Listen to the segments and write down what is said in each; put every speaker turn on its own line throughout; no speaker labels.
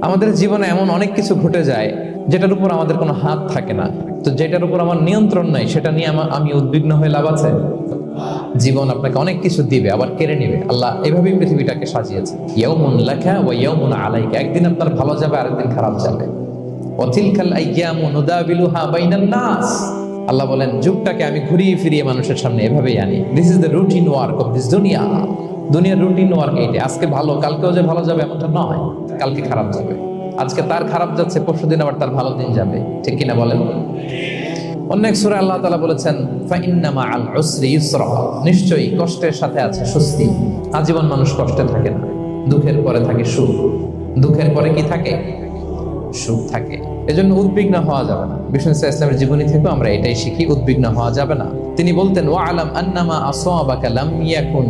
আমাদের জীবনে এমন অনেক কিছু ঘটে যায় যেটার উপর আমাদের কোনো হাত থাকে না, তো যেটার উপর আমার নিয়ন্ত্রণ নাই সেটা নিয়ে আমি উদ্বিগ্ন হয়ে লাভ আছে? জীবন আপনাকে অনেক কিছু দিবে, আবার কেড়ে নিবে। আল্লাহ এভাবেই পৃথিবীটাকে সাজিয়েছে, ইয়াউমুন লাকা ওয়া ইয়াউমুন আলাইকা। একদিন আপনার ভালো যাবে, আরেকদিন খারাপ যাবে। ওয়া তিলকাল আইয়ামু নুদাবিলুহা বাইনান নাস। আল্লাহ বলেন, যুগটাকে আমি ঘুরিয়ে ফিরিয়ে মানুষের সামনে এভাবেই আনি। This is the routine work of this দুনিয়া। দুনিয়ার রুটিন ওয়ার্ক এইটা। আজকে ভালো, কালকেও যে ভালো যাবে এমনটা নয়, কালকে খারাপ যাবে। আজকে তার খারাপ যাচ্ছে, পরশুদিন আবার তার ভালো দিন যাবে। ঠিক কিনা বলেন? অন্য এক সূরায় আল্লাহ তাআলা বলেছেন, ফাইন্না মাআল উসরি ইউসরা। নিশ্চয়ই কষ্টের সাথে আছে স্বস্তি। আজীবন মানুষ কষ্টে থাকে না, দুঃখের পরে থাকে সুখ। দুঃখের পরে কি থাকে? সুখ থাকে। এজন্য উদ্বিগ্ন হওয়া যাবে না। বিষ্ণু ইসলামের জীবনী থেকেও আমরা এটাই শিখি, উদ্বিগ্ন হওয়া যাবে না। তিনি বলতেন, ওয়ালাম আন্নামা আসাবাকা লাম ইয়াকুন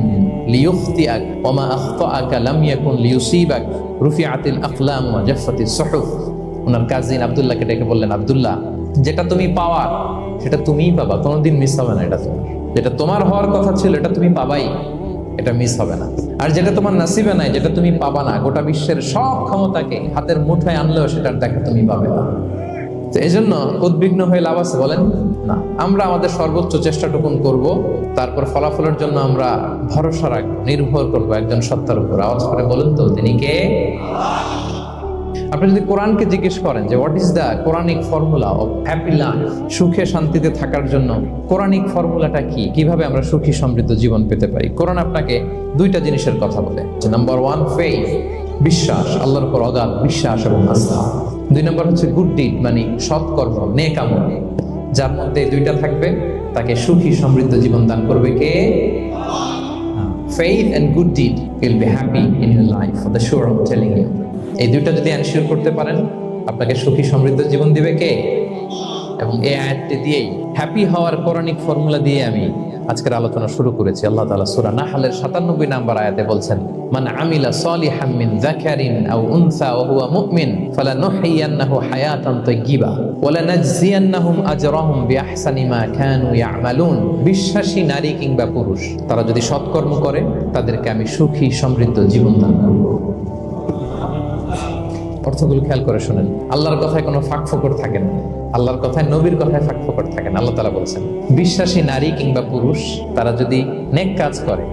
লিয়ুখতিআক ওয়া মা আখতাআকা লাম ইয়াকুন লিয়ুসিবাক রুফিআতিল আকলাম ওয়া জাফফাতিস সুহুফ। ওনার কাজিন আব্দুল্লাহকে ডেকে বললেন, আব্দুল্লাহ, যেটা তুমি পাওয়ার সেটা তুমিই পাবা, কোনোদিন মিস হবে না। এটা তোমার, যেটা তোমার হওয়ার কথা ছিল এটা তুমি পাবাই, এটা মিস হবে না। আর যেটা তোমার নসিবে নাই, যেটা তুমি পাবা না, গোটা বিশ্বের সব ক্ষমতাকে হাতের মুঠোয় আনলেও সেটার দেখা তুমি পাবে না। তো এই জন্য উদ্বিগ্ন হয়ে লাভ আছে বলেন? না। আমরা আমাদের সর্বোচ্চ চেষ্টাটুকুন করব, তারপর ফলাফলের জন্য আমরা ভরসা রাখবো, নির্ভর করবো একজন সত্তার উপর। আওয়াজ করে বলুন তো, তিনি কে? আপনি যদি কোরআনকে জিজ্ঞেস করেন যে what is the Quranic formula of happy life, সুখে শান্তিতে থাকার জন্য কোরআনিক ফর্মুলাটা কি, কিভাবে আমরা সুখী সমৃদ্ধ জীবন পেতে পারি, কোরআন আপনাকে দুইটা জিনিসের কথা বলে। নাম্বার ওয়ান, ফেইথ, বিশ্বাস, আল্লাহর উপর অগাধ বিশ্বাস এবং আস্থা। দুই নম্বর হচ্ছে গুড ডিড, মানে সৎকর্ম, নেক আমল। যার মধ্যে এই দুইটা থাকবে তাকে সুখী সমৃদ্ধ জীবন দান করবে কে? Faith and good deed will be happy in your life, for the sure I'm telling you. এই দুইটা যদি এনশিওর করতে পারেন, আপনাকে সুখী সমৃদ্ধ জীবন দিবে কে? এবং এই আয়াতটি দিয়েই, হ্যাপি হওয়ার কোরআনিক ফর্মুলা দিয়ে আমি আজকের আলোচনা শুরু করেছি। আল্লাহ তাআলা সূরা নাহলের 97 নম্বর আয়াতে বলছেন, মান আমিলা সলিহাম মিন যাকারিন আও উনসা ওয়া হুয়া মুমিন ফালানুহইয়ান্নাহু হায়াতান তাইয়্যিবা ওয়া লানাজজিয়ান্নাহুম আজরাহুম বিআহসানি মা কানু ইয়ামালুন। বিশ্বাসী নারী কিংবা পুরুষ, তারা যদি সৎকর্ম করে তাদেরকে আমি সুখী সমৃদ্ধ জীবন দান করব। অর্থগুলো খেয়াল করে শুনেন। আল্লাহর কথায় কোনো ফাঁক ফোকর থাকে না, আল্লাহর কথায়, নবীর কথায় ফাঁক ফোকর থাকে না। আল্লাহ তাআলা বলছেন, বিশ্বাসী নারী কিংবা পুরুষ তারা যদি নেক কাজ করে,